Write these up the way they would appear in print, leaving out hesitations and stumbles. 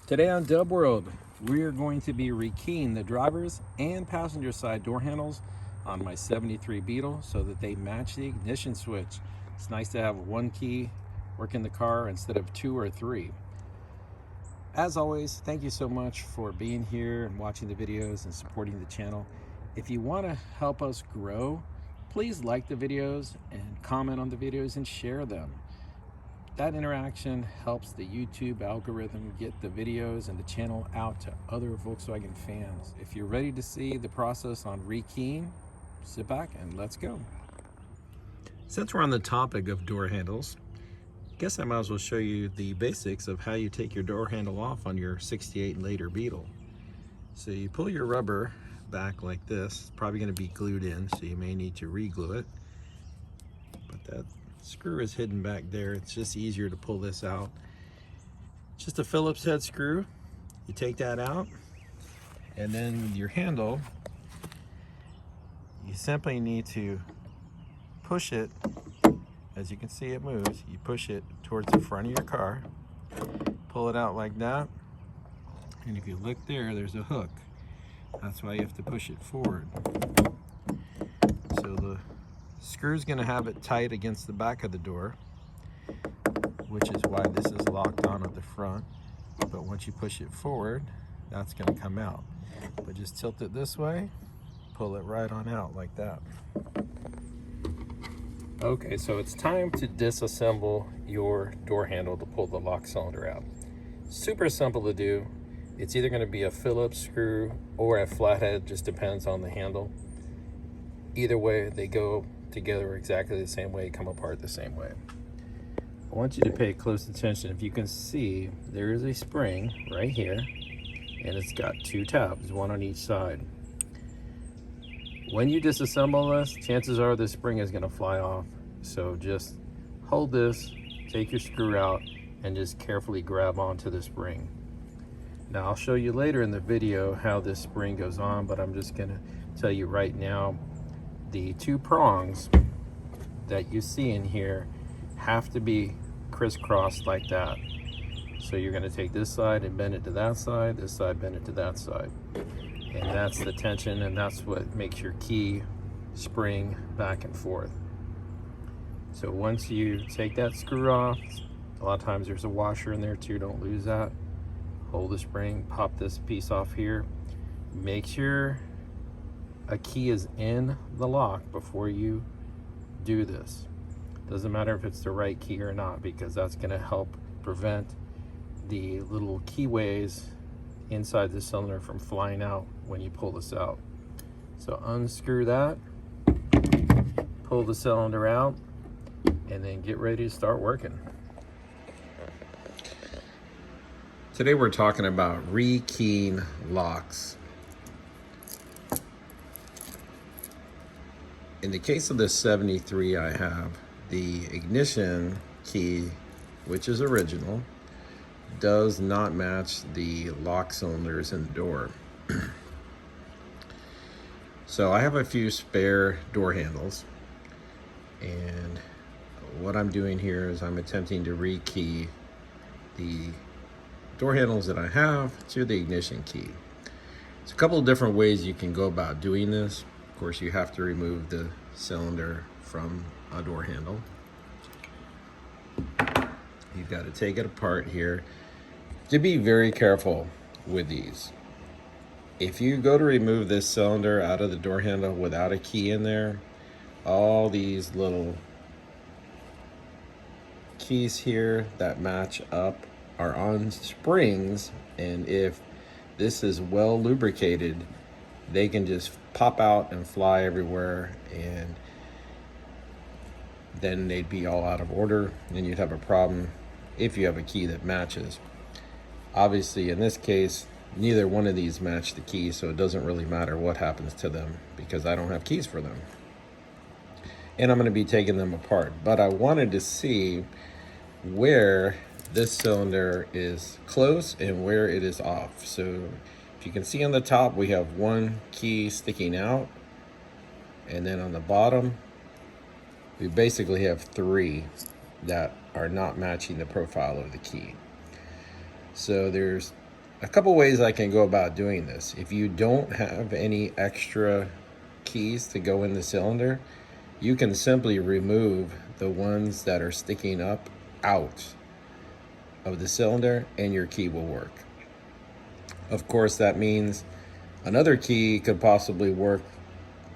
Today on Dub World, we are going to be rekeying the driver's and passenger side door handles on my 73 Beetle so that they match the ignition switch. It's nice to have one key work in the car instead of two or three. As always, thank you so much for being here and watching the videos and supporting the channel. If you want to help us grow, please like the videos and comment on the videos and share them. That interaction helps the YouTube algorithm get the videos and the channel out to other Volkswagen fans. If you're ready to see the process on rekeying, sit back and let's go. Since we're on the topic of door handles, I guess I might as well show you the basics of how you take your door handle off on your 68 later Beetle. So you pull your rubber back like this. It's probably going to be glued in, so you may need to re-glue it. But that screw is hidden back there. It's just easier to pull this out. Just a Phillips head screw. You take that out, and then with your handle, you simply need to push it. As you can see, it moves. You push it towards the front of your car, pull it out like that, and if you look there, there's a hook. That's why you have to push it forward. So the screw's going to have it tight against the back of the door, which is why this is locked on at the front. But once you push it forward, that's going to come out. But just tilt it this way, pull it right on out like that. Okay, so it's time to disassemble your door handle to pull the lock cylinder out. Super simple to do. It's either going to be a Phillips screw or a flathead, just depends on the handle. Either way, they go together exactly the same way, come apart the same way. I want you to pay close attention. If you can see, there is a spring right here, and it's got two tabs, one on each side. When you disassemble this, chances are the spring is going to fly off. So just hold this, take your screw out, and just carefully grab onto the spring. Now I'll show you later in the video how this spring goes on, but I'm just going to tell you right now, the two prongs that you see in here have to be crisscrossed like that. So you're going to take this side and bend it to that side, this side bend it to that side. And that's the tension, and that's what makes your key spring back and forth. So once you take that screw off, a lot of times there's a washer in there too, don't lose that. Hold the spring, pop this piece off here. Make sure a key is in the lock before you do this. Doesn't matter if it's the right key or not, because that's going to help prevent the little keyways inside the cylinder from flying out when you pull this out. So unscrew that, pull the cylinder out, and then get ready to start working. Today we're talking about rekeying locks. In the case of this 73 I have, the ignition key, which is original, does not match the lock cylinders in the door. So I have a few spare door handles, and what I'm doing here is I'm attempting to rekey the door handles that I have to the ignition key. There's a couple of different ways you can go about doing this. Of course, you have to remove the cylinder from a door handle. You've got to take it apart here. To be very careful with these. If you go to remove this cylinder out of the door handle without a key in there, all these little keys here that match up are on springs, and if this is well lubricated, they can just pop out and fly everywhere, and then they'd be all out of order, and you'd have a problem if you have a key that matches. Obviously, in this case, neither one of these match the key, so it doesn't really matter what happens to them because I don't have keys for them. And I'm going to be taking them apart. But I wanted to see where this cylinder is close and where it is off. So if you can see on the top, we have one key sticking out, and then on the bottom we basically have three that are not matching the profile of the key. So there's a couple ways I can go about doing this. If you don't have any extra keys to go in the cylinder, you can simply remove the ones that are sticking up out of the cylinder and your key will work. Of course, that means another key could possibly work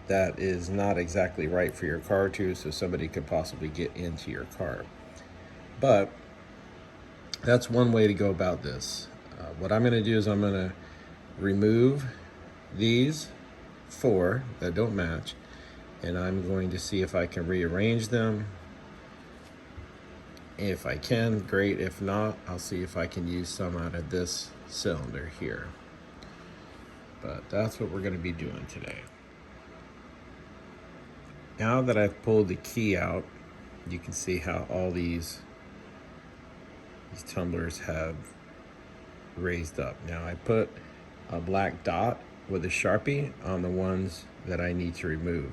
that is not exactly right for your car too, so somebody could possibly get into your car. But that's one way to go about this. What I'm going to do is I'm going to remove these 4 that don't match, and I'm going to see if I can rearrange them. If I can, great. If not, I'll see if I can use some out of this cylinder here. But that's what we're going to be doing today. Now that I've pulled the key out, you can see how all these tumblers have raised up. Now I put a black dot with a Sharpie on the ones that I need to remove.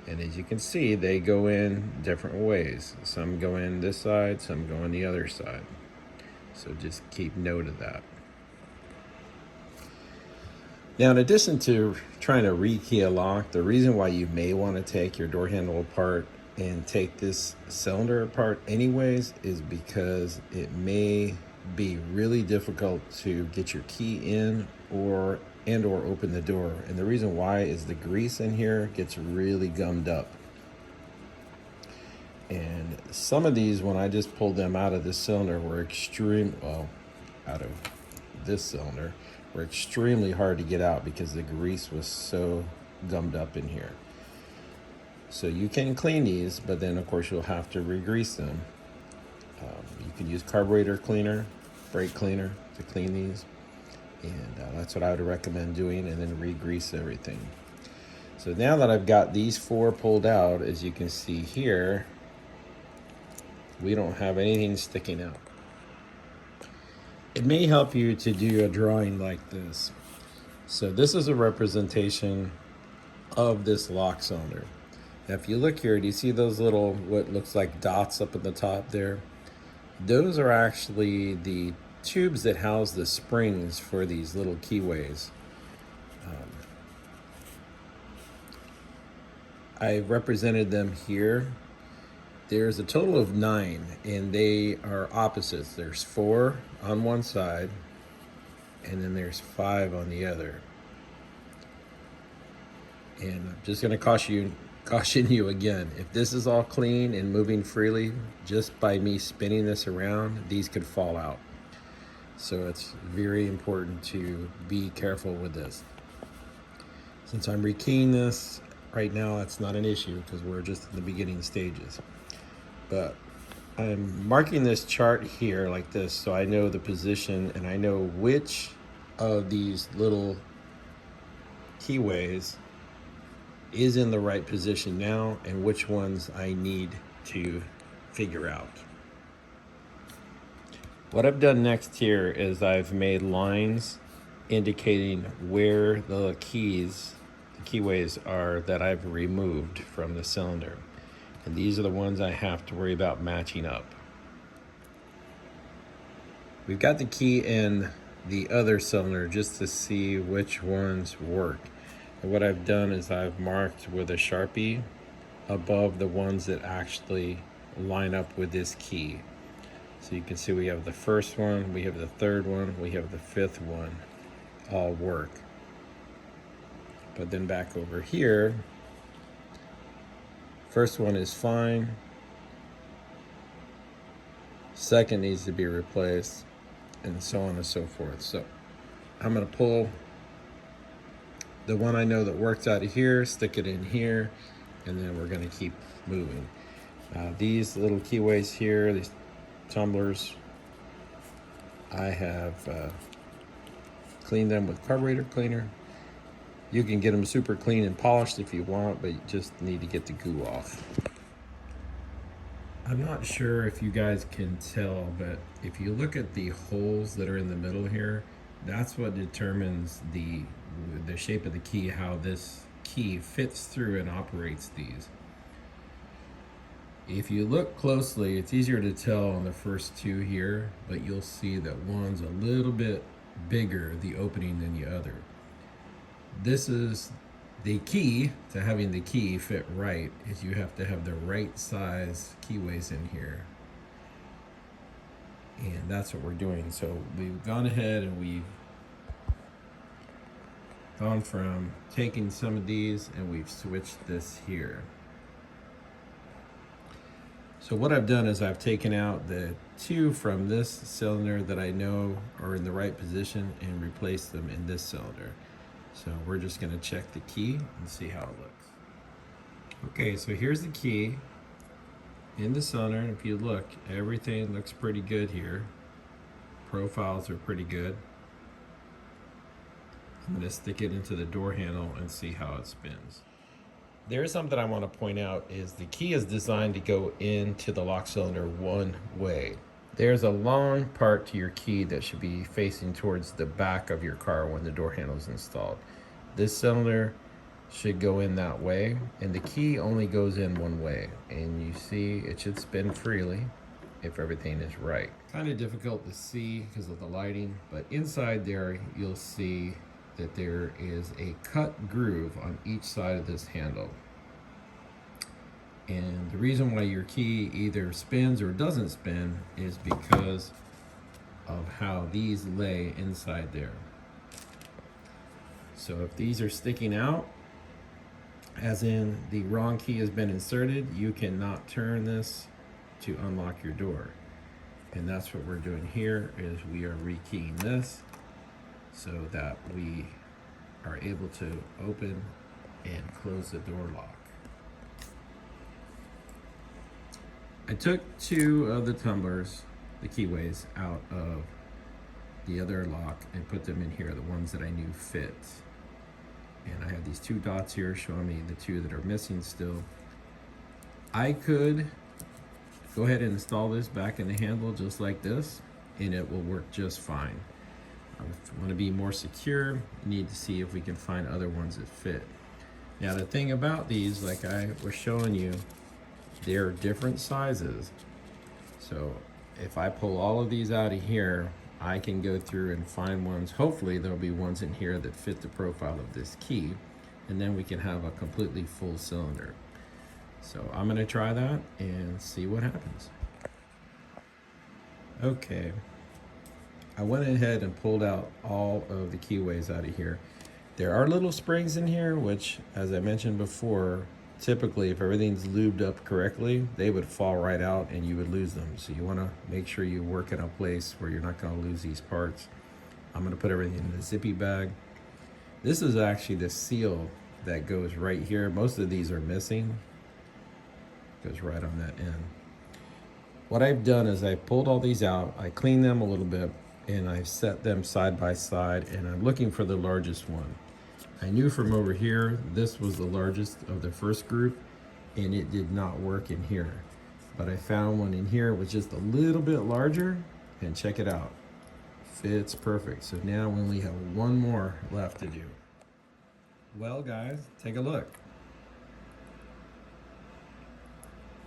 And as you can see, they go in different ways. Some go in this side, some go in the other side. So just keep note of that. Now, in addition to trying to rekey a lock, the reason why you may want to take your door handle apart and take this cylinder apart anyways is because it may be really difficult to get your key in or open the door. And the reason why is the grease in here gets really gummed up. And some of these, when I just pulled them out of this cylinder, were out of this cylinder, were extremely hard to get out because the grease was so gummed up in here. So you can clean these, but then of course you'll have to re-grease them. You can use carburetor cleaner, brake cleaner to clean these. And that's what I would recommend doing, and then re-grease everything. So now that I've got these 4 pulled out, as you can see here, we don't have anything sticking out. It may help you to do a drawing like this. So this is a representation of this lock cylinder. Now if you look here, do you see those little, what looks like dots up at the top there? Those are actually the tubes that house the springs for these little keyways. I represented them here. There's a total of 9, and they are opposites. There's 4 on one side, and then there's 5 on the other. And I'm just going to caution you again. If this is all clean and moving freely, just by me spinning this around, these could fall out. So it's very important to be careful with this. Since I'm rekeying this right now, that's not an issue because we're just in the beginning stages. But I'm marking this chart here like this so I know the position and I know which of these little keyways is in the right position now and which ones I need to figure out. What I've done next here is I've made lines indicating where the keyways are that I've removed from the cylinder. And these are the ones I have to worry about matching up. We've got the key in the other cylinder just to see which ones work. And what I've done is I've marked with a Sharpie above the ones that actually line up with this key. So you can see we have the first one, we have the third one, we have the 5th one, all work. But then back over here, first one is fine, second needs to be replaced, and so on and so forth. So I'm going to pull the one I know that works out of here, stick it in here, and then we're going to keep moving. These little keyways here, these tumblers, I have cleaned them with carburetor cleaner. You can get them super clean and polished if you want, but you just need to get the goo off. I'm not sure if you guys can tell, but if you look at the holes that are in the middle here, that's what determines the shape of the key, how this key fits through and operates these. If you look closely, it's easier to tell on the first 2 here, but you'll see that one's a little bit bigger, the opening, than the other. This is the key to having the key fit right, is you have to have the right size keyways in here. And that's what we're doing. So we've gone ahead and we've gone from taking some of these and we've switched this here. So what I've done is I've taken out the two from this cylinder that I know are in the right position and replaced them in this cylinder. So we're just going to check the key and see how it looks. Okay, so here's the key in the cylinder, and if you look, everything looks pretty good here. Profiles are pretty good. I'm going to stick it into the door handle and see how it spins. There's something I want to point out is the key is designed to go into the lock cylinder one way. There's a long part to your key that should be facing towards the back of your car when the door handle is installed. This cylinder should go in that way, and the key only goes in one way. And you see it should spin freely if everything is right. Kind of difficult to see because of the lighting, but inside there you'll see that there is a cut groove on each side of this handle. And the reason why your key either spins or doesn't spin is because of how these lay inside there. So if these are sticking out, as in the wrong key has been inserted, you cannot turn this to unlock your door. And that's what we're doing here, is we are rekeying this so that we are able to open and close the door lock. I took two of the tumblers, the keyways, out of the other lock and put them in here, the ones that I knew fit. And I have these two dots here showing me the two that are missing still. I could go ahead and install this back in the handle just like this, and it will work just fine. If you want to be more secure, you need to see if we can find other ones that fit. Now the thing about these, like I was showing you, they're different sizes. So if I pull all of these out of here, I can go through and find ones. Hopefully there'll be ones in here that fit the profile of this key, and then we can have a completely full cylinder. So I'm going to try that and see what happens. Okay, I went ahead and pulled out all of the keyways out of here. There are little springs in here, which, as I mentioned before, typically if everything's lubed up correctly, they would fall right out and you would lose them. So you want to make sure you work in a place where you're not going to lose these parts. I'm going to put everything in the zippy bag. This is actually the seal that goes right here. Most of these are missing. Goes right on that end. What I've done is I pulled all these out, I cleaned them a little bit, and I've set them side by side, and I'm looking for the largest one. I knew from over here this was the largest of the first group, and it did not work in here. But I found one in here was just a little bit larger, and check it out. Fits perfect. So now we only have one more left to do. Well guys, take a look.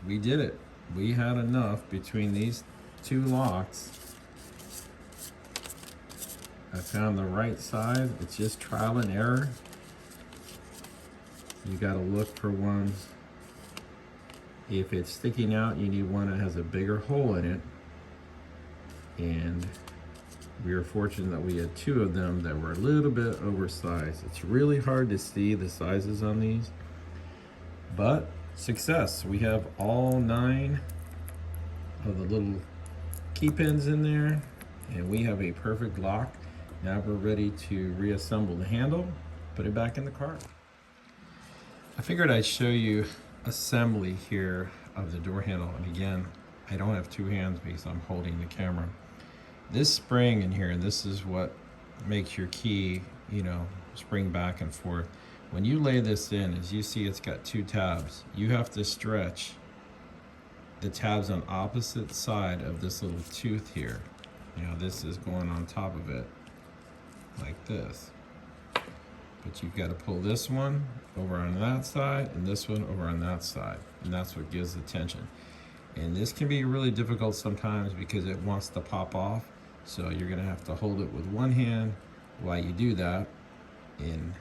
We did it. We had enough between these two locks. I found the right size. It's just trial and error. You got to look for ones. If it's sticking out, you need one that has a bigger hole in it. And we were fortunate that we had two of them that were a little bit oversized. It's really hard to see the sizes on these, but success. We have all 9 of the little key pins in there, and we have a perfect lock. Now we're ready to reassemble the handle, put it back in the car. I figured I'd show you assembly here of the door handle. And again, I don't have two hands because I'm holding the camera. This spring in here, this is what makes your key, you know, spring back and forth. When you lay this in, as you see, it's got 2 tabs. You have to stretch the tabs on opposite side of this little tooth here. You know, this is going on top of it like this. But you've got to pull this one over on that side and this one over on that side. And that's what gives the tension. And this can be really difficult sometimes because it wants to pop off. So you're gonna have to hold it with one hand while you do that, and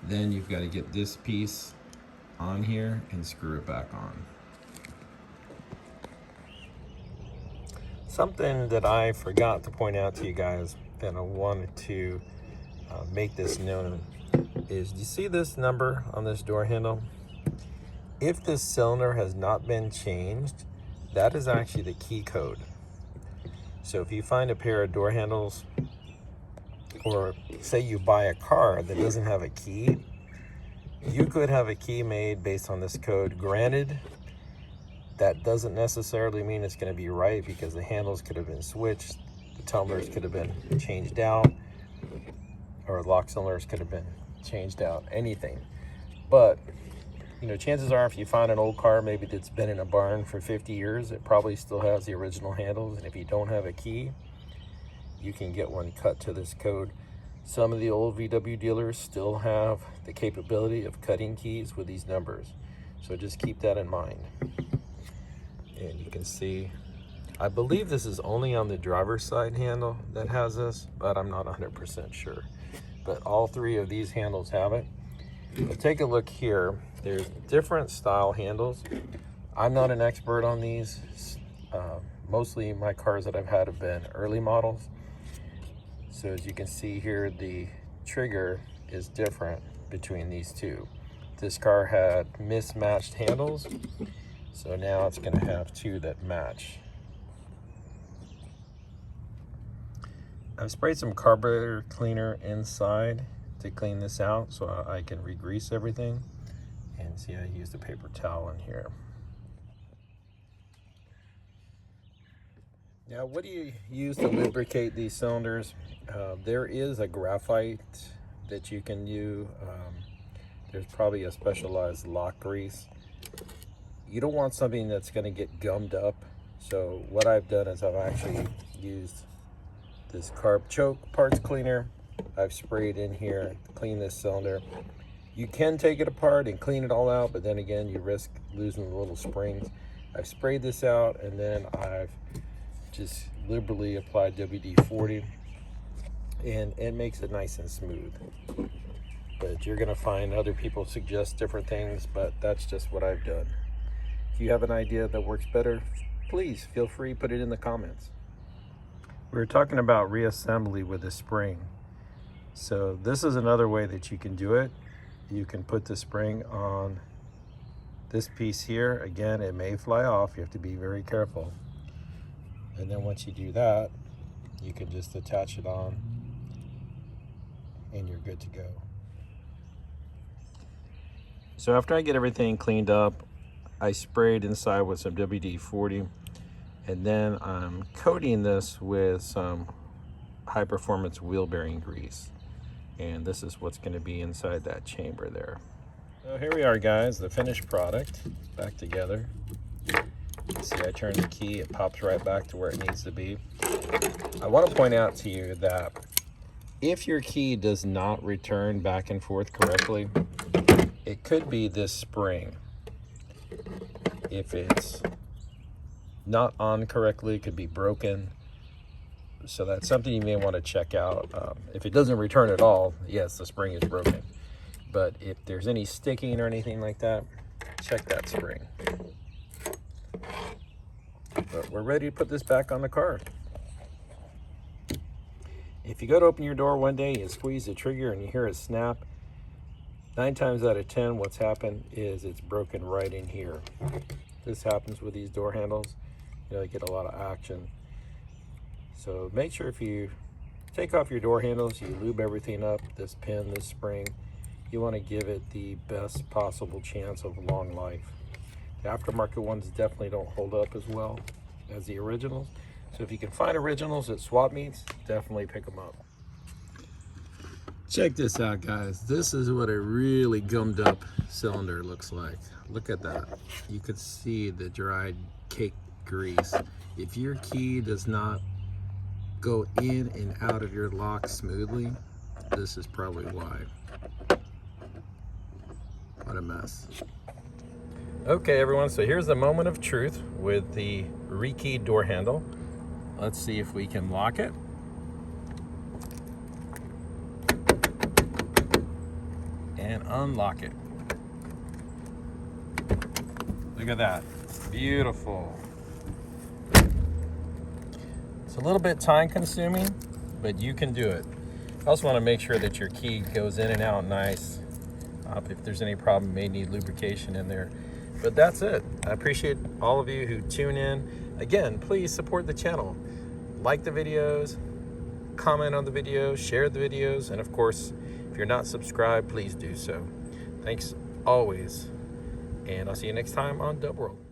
then you've got to get this piece on here and screw it back on. Something that I forgot to point out to you guys, and I wanted to make this known, is you see this number on this door handle? If this cylinder has not been changed, that is actually the key code. So if you find a pair of door handles, or say you buy a car that doesn't have a key, you could have a key made based on this code. Granted, that doesn't necessarily mean it's going to be right, because the handles could have been switched, the tumblers could have been changed out, or lock cylinders could have been changed out, anything. But you know, chances are if you find an old car maybe that's been in a barn for 50 years, it probably still has the original handles. And if you don't have a key, you can get one cut to this code. Some of the old VW dealers still have the capability of cutting keys with these numbers, so just keep that in mind. And you can see, I believe this is only on the driver's side handle that has this, but I'm not 100% sure. But all three of these handles have it. But take a look here. There's different style handles. I'm not an expert on these. Mostly my cars that I've had have been early models. So as you can see here, the trigger is different between these two. This car had mismatched handles, so now it's going to have two that match. I've sprayed some carburetor cleaner inside to clean this out so I can re-grease everything. And see, I used a paper towel in here. Now, what do you use to lubricate these cylinders? There is a graphite that you can use. There's probably a specialized lock grease. You don't want something that's going to get gummed up. So what I've done is I've actually used this carb choke parts cleaner. I've sprayed in here to clean this cylinder. You can take it apart and clean it all out, but then again, you risk losing the little springs. I've sprayed this out, and then I've just liberally applied WD-40, and it makes it nice and smooth. But you're gonna find other people suggest different things, but that's just what I've done. If you have an idea that works better, please feel free to put it in the comments. We were talking about reassembly with the spring. So this is another way that you can do it. You can put the spring on this piece here. Again, it may fly off. You have to be very careful. And then once you do that, you can just attach it on and you're good to go. So after I get everything cleaned up, I sprayed inside with some WD-40, and then I'm coating this with some high performance wheel bearing grease. And this is what's going to be inside that chamber there. So here we are, guys, the finished product back together. See, I turn the key, it pops right back to where it needs to be. I want to point out to you that if your key does not return back and forth correctly, it could be this spring. If it's not on correctly, it could be broken. So that's something you may want to check out. If it doesn't return at all, yes, the spring is broken. But if there's any sticking or anything like that, check that spring. But we're ready to put this back on the car. If you go to open your door one day, you squeeze the trigger and you hear it snap, 9 times out of 10, what's happened is it's broken right in here. This happens with these door handles. You know, they get a lot of action. So make sure if you take off your door handles, you lube everything up, this pin, this spring. You want to give it the best possible chance of long life. The aftermarket ones definitely don't hold up as well as the originals. So if you can find originals at swap meets, definitely pick them up. Check this out, guys. This is what a really gummed up cylinder looks like. Look at that. You could see the dried cake grease. If your key does not go in and out of your lock smoothly, this is probably why. What a mess. Okay, everyone, so here's the moment of truth with the rekeyed door handle. Let's see if we can lock it. And unlock it. Look at that. Beautiful. It's a little bit time consuming, but you can do it. I also want to make sure that your key goes in and out nice. If there's any problem, may need lubrication in there. But that's it. I appreciate all of you who tune in. Again, please support the channel. Like the videos, comment on the videos, share the videos, and of course, if you're not subscribed, please do so. Thanks always, and I'll see you next time on Dub World.